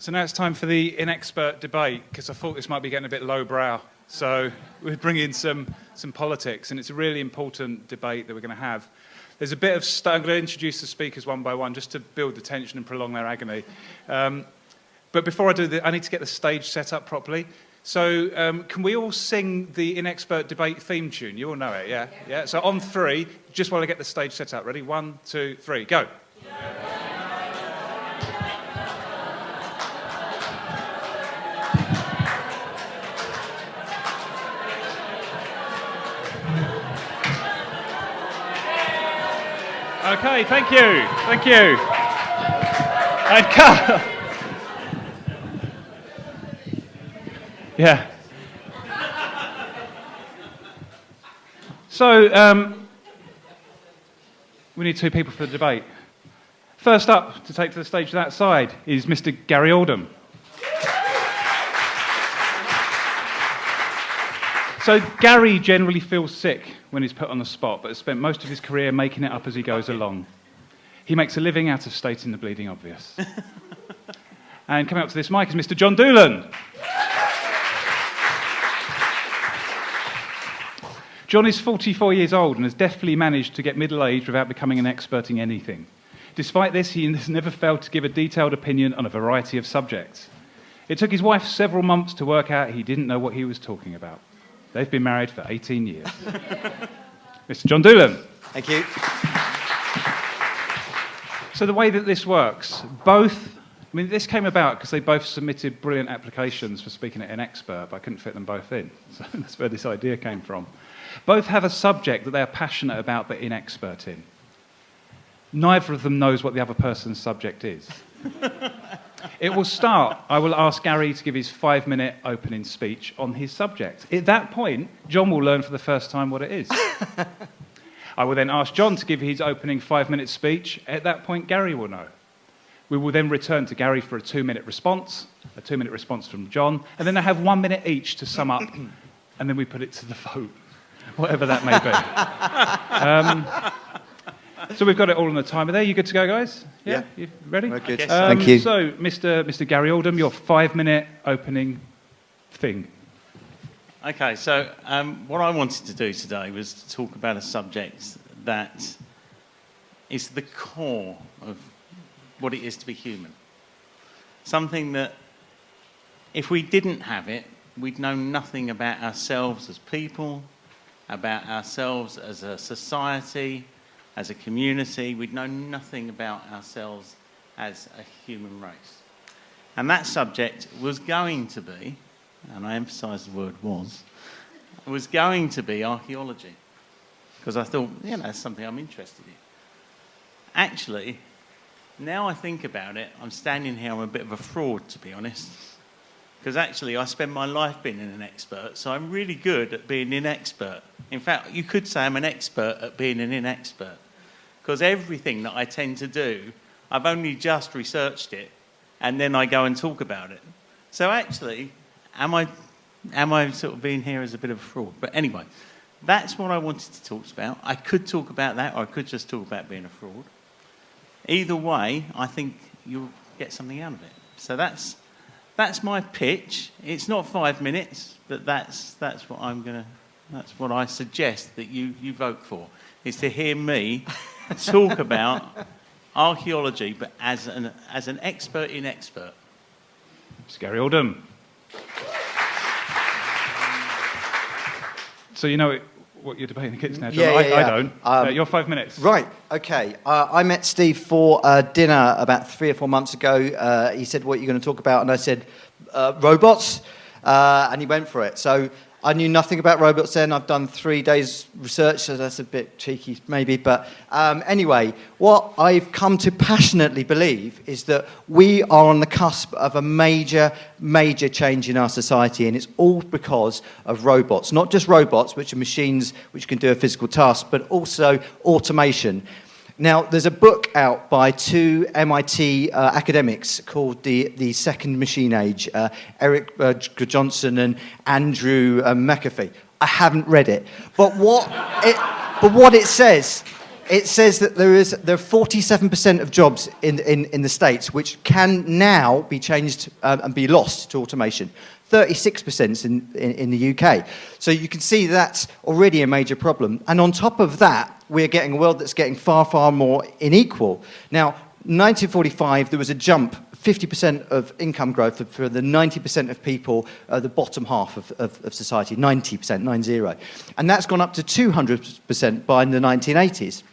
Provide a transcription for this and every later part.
So now it's time for the Inexpert debate, because I thought this might be getting a bit lowbrow. So we're bringing in some politics, and it's a really important debate that we're going to have. There's a bit of... I'm going to introduce the speakers one by one, just to build the tension and prolong their agony. But before I do that, I need to get the stage set up properly. So can we all sing the Inexpert debate theme tune? You all know it, yeah? Yeah. So on three, just while I get the stage set up. Ready? 1, 2, 3, go. Okay, thank you. Thank you. And cut. Yeah. So, we need two people for the debate. First up to take to the stage that side is Mr. Gary Aldam. So Gary generally feels sick when he's put on the spot, but has spent most of his career making it up as he goes along. He makes a living out of stating the bleeding obvious. And coming up to this mic is Mr. John Doolan. John is 44 years old and has deftly managed to get middle-aged without becoming an expert in anything. Despite this, he has never failed to give a detailed opinion on a variety of subjects. It took his wife several months to work out he didn't know what he was talking about. They've been married for 18 years. Mr. John Doolan. Thank you. So the way that this works, this came about because they both submitted brilliant applications for speaking at Inexpert, but I couldn't fit them both in. So that's where this idea came from. Both have a subject that they are passionate about but inexpert in. Neither of them knows what the other person's subject is. It will start. I will ask Gary to give his 5-minute opening speech on his subject. At that point, John will learn for the first time what it is. I will then ask John to give his opening 5-minute speech. At that point, Gary will know. We will then return to Gary for a 2-minute response, a 2-minute response from John, and then they have 1 minute each to sum up, and then we put it to the vote, whatever that may be. So we've got it all on the timer there. You good to go, guys? Yeah. You ready? We're good. Thank you. So, Mr. Gary Aldam, your 5-minute opening thing. Okay, so what I wanted to do today was to talk about a subject that is the core of what it is to be human. Something that, if we didn't have it, we'd know nothing about ourselves as people, about ourselves as a society, as a community. We'd know nothing about ourselves as a human race. And that subject was going to be, and I emphasise the word was going to be archaeology. Because I thought, that's something I'm interested in. Actually, now I think about it, I'm standing here, I'm a bit of a fraud, to be honest. Because actually, I spend my life being an expert, so I'm really good at being inexpert. In fact, you could say I'm an expert at being an inexpert. Because everything that I tend to do, I've only just researched it, and then I go and talk about it. So actually, am I sort of being here as a bit of a fraud? But anyway, that's what I wanted to talk about. I could talk about that, or I could just talk about being a fraud. Either way, I think you'll get something out of it. So that's my pitch. It's not 5 minutes, but that's what I suggest that you vote for, is to hear me talk about archaeology, but as an expert in expert. Mr. Gary Aldam. So you know what you're debating against now, John? Yeah. I don't. Your 5 minutes. Right, okay. I met Steve for dinner about 3 or 4 months ago. He said, what are you going to talk about? And I said, robots. And he went for it. So I knew nothing about robots then. I've done 3 days research, so that's a bit cheeky maybe. But anyway, what I've come to passionately believe is that we are on the cusp of a major, major change in our society, and it's all because of robots. Not just robots, which are machines which can do a physical task, but also automation. Now, there's a book out by 2 MIT academics called The Second Machine Age, Eric Johnson and Andrew McAfee. I haven't read it. But what it says it says that there are 47% of jobs in the States which can now be changed and be lost to automation. 36% in the UK. So you can see that's already a major problem. And on top of that, we're getting a world that's getting far, far more unequal. Now, 1945, there was a jump, 50% of income growth for the 90% of people, the bottom half of society, 90%, 90. And that's gone up to 200% by the 1980s.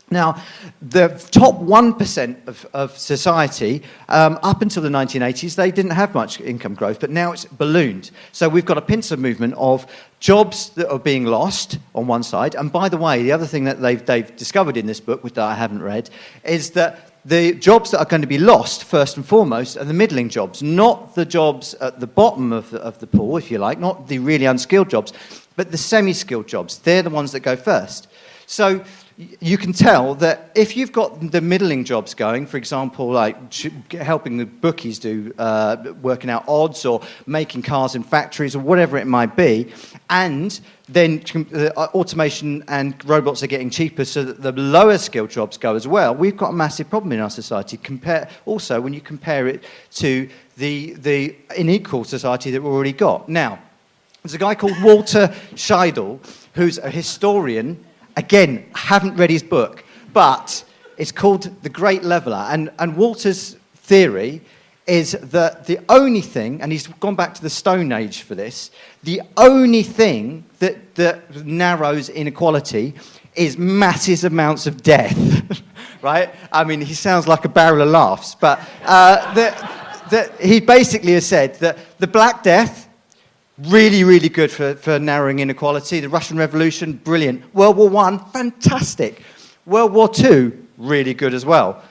Now, the top 1% of society, up until the 1980s, they didn't have much income growth, but now it's ballooned. So we've got a pincer movement of jobs that are being lost on one side. And by the way, the other thing that they've discovered in this book, which I haven't read, is that the jobs that are going to be lost, first and foremost, are the middling jobs, not the jobs at the bottom of the pool, if you like, not the really unskilled jobs, but the semi-skilled jobs. They're the ones that go first. So you can tell that if you've got the middling jobs going, for example, like helping the bookies do working out odds or making cars in factories or whatever it might be, and then automation and robots are getting cheaper so that the lower skilled jobs go as well, we've got a massive problem in our society. Also, when you compare it to the unequal society that we've already got. Now, there's a guy called Walter Scheidel, who's a historian. Again, I haven't read his book, but it's called The Great Leveller. And Walter's theory is that the only thing, and he's gone back to the Stone Age for this, the only thing that narrows inequality is massive amounts of death, right? I mean, he sounds like a barrel of laughs, but he basically has said that the Black Death, really, really good for narrowing inequality. The Russian Revolution, brilliant. World War I, fantastic. World War II, really good as well.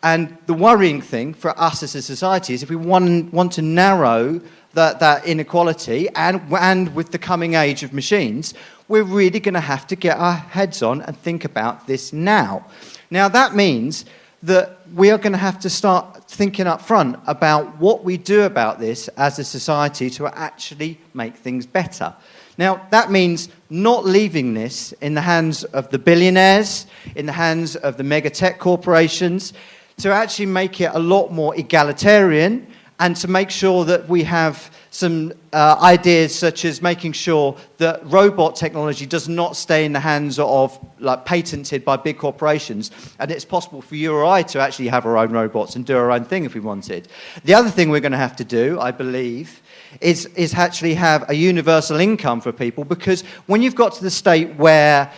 And the worrying thing for us as a society is if we want to narrow that inequality, and with the coming age of machines, we're really going to have to get our heads on and think about this now. Now, that means that we are going to have to start thinking up front about what we do about this as a society to actually make things better. Now, that means not leaving this in the hands of the billionaires, in the hands of the mega tech corporations, to actually make it a lot more egalitarian and to make sure that we have some ideas such as making sure that robot technology does not stay in the hands of, like, patented by big corporations, and it's possible for you or I to actually have our own robots and do our own thing if we wanted. The other thing we're going to have to do, I believe, is actually have a universal income for people, because when you've got to the state where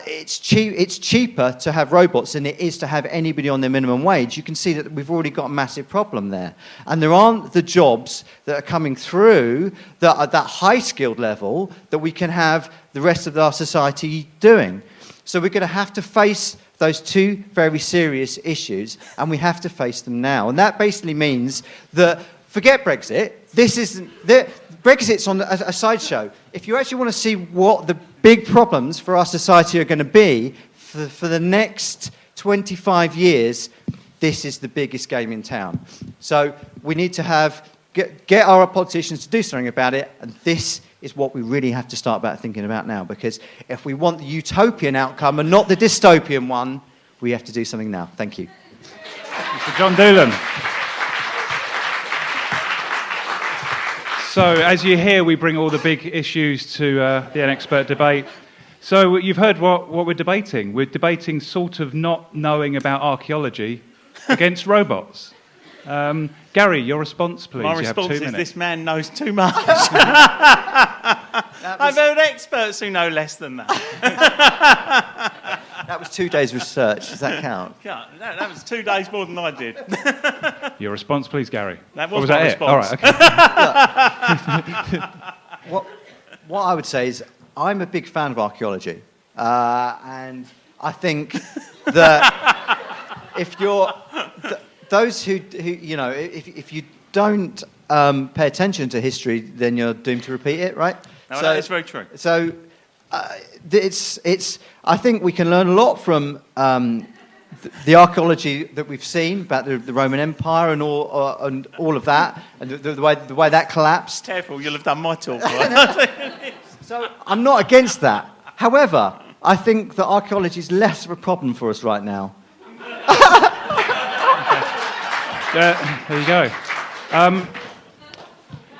it's cheaper to have robots than it is to have anybody on their minimum wage, you can see that we've already got a massive problem there. And there aren't the jobs that are coming through that at that high-skilled level that we can have the rest of our society doing. So we're going to have to face those two very serious issues, and we have to face them now. And that basically means that forget Brexit. Brexit's on a sideshow. If you actually want to see what the big problems for our society are going to be for the next 25 years, this is the biggest game in town. So we need to get our politicians to do something about it, and this is what we really have to start thinking about now, because if we want the utopian outcome and not the dystopian one, we have to do something now. Thank you. Mr. John Doolan. So, as you hear, we bring all the big issues to the Inexpert debate. So, you've heard what we're debating. We're debating sort of not knowing about archaeology against robots. Gary, your response, please. My you response have 2 is minutes. this man knows too much. I've heard experts who know less than that. That was 2 days' research. Does that count? Yeah, that was 2 days more than I did. Your response, please, Gary. That Or was was my that response. it? All right, okay. What I would say is I'm a big fan of archaeology, and I think that if you're those who you know, if you don't pay attention to history, then you're doomed to repeat it, right? No, that is very true. So it's. I think we can learn a lot from the archaeology that we've seen about the Roman Empire and all of that, and the way that collapsed. Careful, you'll have done my talk. Right? So I'm not against that. However, I think that archaeology is less of a problem for us right now. There you go.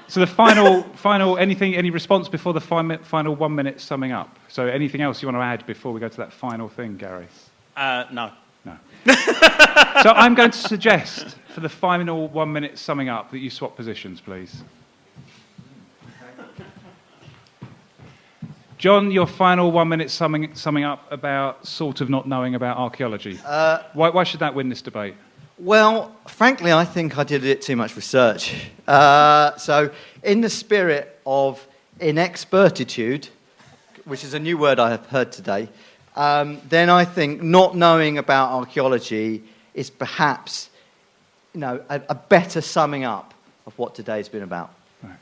So the final, any response before the final 1 minute summing up? So anything else you want to add before we go to that final thing, Gary? No. No. So I'm going to suggest for the final 1 minute summing up that you swap positions, please. John, your final 1 minute summing up about sort of not knowing about archaeology. Why should that win this debate? Well, frankly, I think I did a bit too much research. So, in the spirit of inexpertitude, which is a new word I have heard today, then I think not knowing about archaeology is perhaps, a better summing up of what today's been about. Right.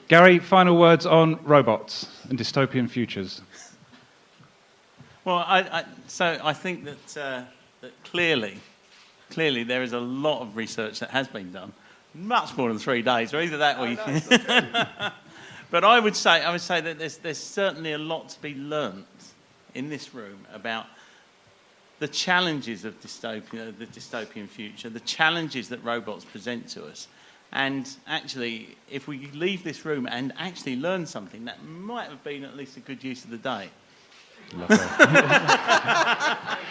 Gary, final words on robots and dystopian futures. Well, I think that clearly there is a lot of research that has been done, much more than 3 days, or either that or But I would say that there's certainly a lot to be learnt in this room about the challenges of the dystopian future, the challenges that robots present to us. And actually, if we leave this room and actually learn something, that might have been at least a good use of the day.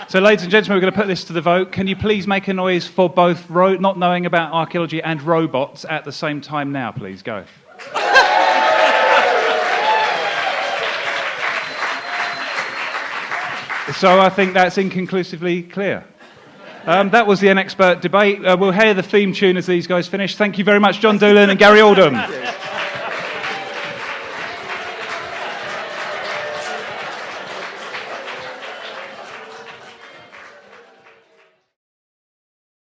So, ladies and gentlemen, we're going to put this to the vote. Can you please make a noise for both not knowing about archaeology and robots at the same time now, please? Go. So I think that's inconclusively clear. That was the Inexpert debate. We'll hear the theme tune as these guys finish. Thank you very much, John Doolan and Gary Aldam.